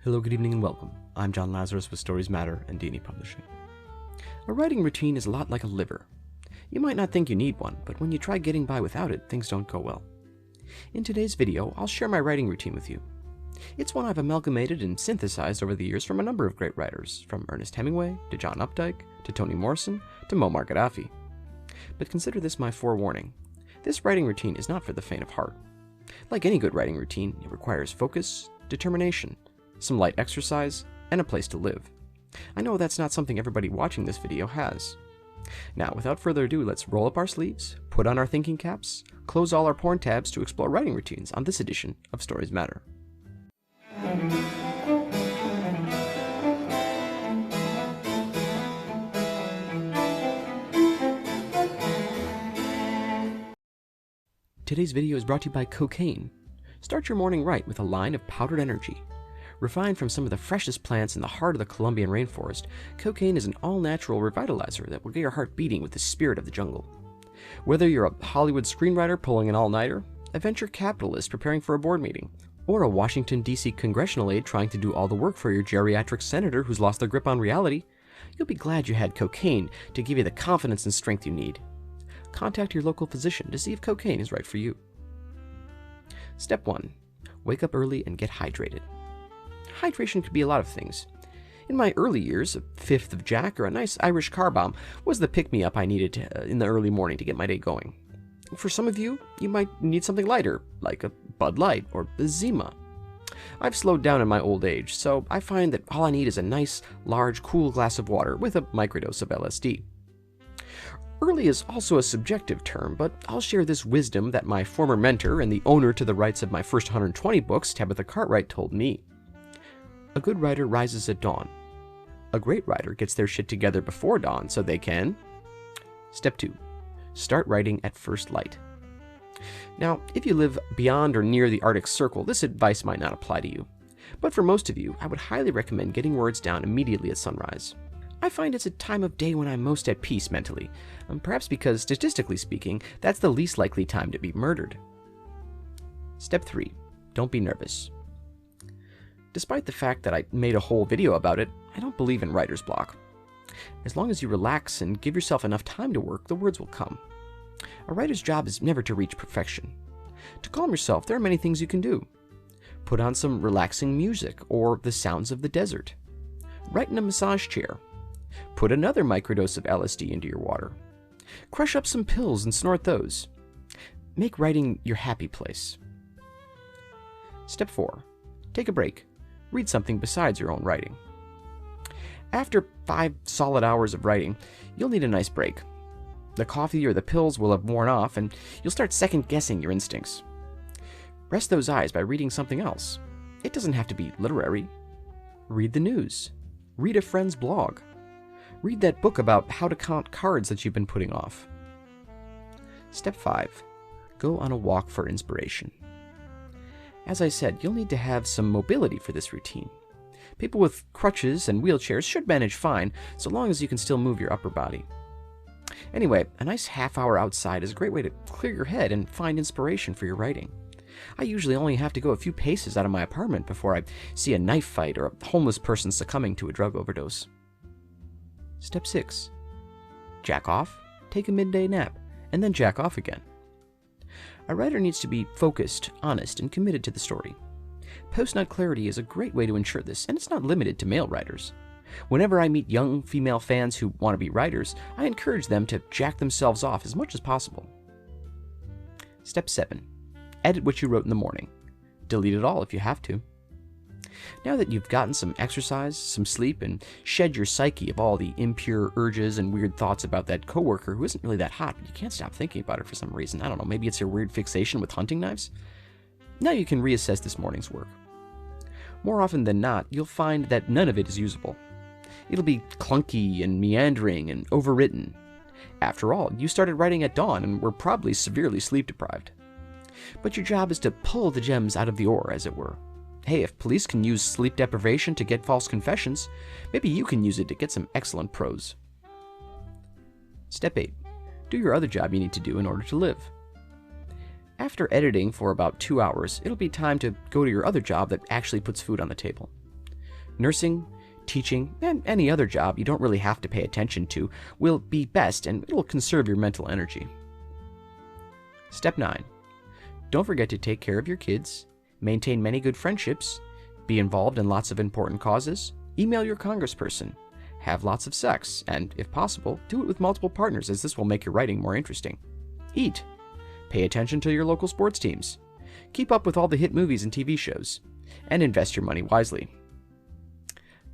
Hello, good evening, and welcome. I'm John Lazarus with Stories Matter and D&E Publishing. A writing routine is a lot like a liver. You might not think you need one, but when you try getting by without it, things don't go well. In today's video, I'll share my writing routine with you. It's one I've amalgamated and synthesized over the years from a number of great writers, from Ernest Hemmingway, to John Updike, to Toni Morrison, to Muammar Gaddafi. But consider this my forewarning. This writing routine is not for the faint of heart. Like any good writing routine, it requires focus, determination, some light exercise, and a place to live. I know that's not something everybody watching this video has. Now, without further ado, let's roll up our sleeves, put on our thinking caps, close all our porn tabs to explore writing routines on this edition of Stories Matter. Today's video is brought to you by cocaine. Start your morning right with a line of powdered energy. Refined from some of the freshest plants in the heart of the Colombian rainforest, cocaine is an all-natural revitalizer that will get your heart beating with the spirit of the jungle. Whether you're a Hollywood screenwriter pulling an all-nighter, a venture capitalist preparing for a board meeting, or a Washington, D.C. congressional aide trying to do all the work for your geriatric senator who's lost their grip on reality, you'll be glad you had cocaine to give you the confidence and strength you need. Contact your local physician to see if cocaine is right for you. Step 1. Wake up early and get hydrated. Hydration could be a lot of things. In my early years, a fifth of Jack or a nice Irish car bomb was the pick-me-up I needed in the early morning to get my day going. For some of you, you might need something lighter, like a Bud Light or a Zima. I've slowed down in my old age, so I find that all I need is a nice, large, cool glass of water with a microdose of LSD. Early is also a subjective term, but I'll share this wisdom that my former mentor and the owner to the rights of my first 120 books, Tabitha Cartwright, told me. A good writer rises at dawn. A great writer gets their shit together before dawn so they can... Step 2. Start writing at first light. Now, if you live beyond or near the Arctic Circle, this advice might not apply to you. But for most of you, I would highly recommend getting words down immediately at sunrise. I find it's a time of day when I'm most at peace mentally, perhaps because, statistically speaking, that's the least likely time to be murdered. Step 3. Don't be nervous. Despite the fact that I made a whole video about it, I don't believe in writer's block. As long as you relax and give yourself enough time to work, the words will come. A writer's job is never to reach perfection. To calm yourself, there are many things you can do. Put on some relaxing music or the sounds of the desert. Write in a massage chair. Put another microdose of LSD into your water. Crush up some pills and snort those. Make writing your happy place. Step 4. Take a break. Read something besides your own writing. After 5 solid hours of writing, you'll need a nice break. The coffee or the pills will have worn off, and you'll start second-guessing your instincts. Rest those eyes by reading something else. It doesn't have to be literary. Read the news. Read a friend's blog. Read that book about how to count cards that you've been putting off. Step 5. Go on a walk for inspiration. As I said, you'll need to have some mobility for this routine. People with crutches and wheelchairs should manage fine, so long as you can still move your upper body. Anyway, a nice half hour outside is a great way to clear your head and find inspiration for your writing. I usually only have to go a few paces out of my apartment before I see a knife fight or a homeless person succumbing to a drug overdose. Step 6. Jack off, take a midday nap, and then jack off again. A writer needs to be focused, honest, and committed to the story. Post-nut clarity is a great way to ensure this, and it's not limited to male writers. Whenever I meet young female fans who want to be writers, I encourage them to jack themselves off as much as possible. Step 7. Edit what you wrote in the morning. Delete it all if you have to. Now that you've gotten some exercise, some sleep, and shed your psyche of all the impure urges and weird thoughts about that coworker who isn't really that hot, but you can't stop thinking about her for some reason. I don't know, maybe it's your weird fixation with hunting knives? Now you can reassess this morning's work. More often than not, you'll find that none of it is usable. It'll be clunky and meandering and overwritten. After all, you started writing at dawn and were probably severely sleep deprived. But your job is to pull the gems out of the ore, as it were. Hey, if police can use sleep deprivation to get false confessions, maybe you can use it to get some excellent prose. Step 8. Do your other job you need to do in order to live. After editing for about 2 hours, it'll be time to go to your other job that actually puts food on the table. Nursing, teaching, and any other job you don't really have to pay attention to will be best, and it'll conserve your mental energy. Step 9. Don't forget to take care of your kids, maintain many good friendships, be involved in lots of important causes, email your congressperson, have lots of sex, and, if possible, do it with multiple partners, as this will make your writing more interesting. Eat. Pay attention to your local sports teams. Keep up with all the hit movies and TV shows. And invest your money wisely.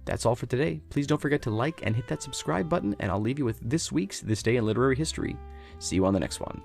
That's all for today. Please don't forget to like and hit that subscribe button, and I'll leave you with this week's This Day in Literary History. See you on the next one.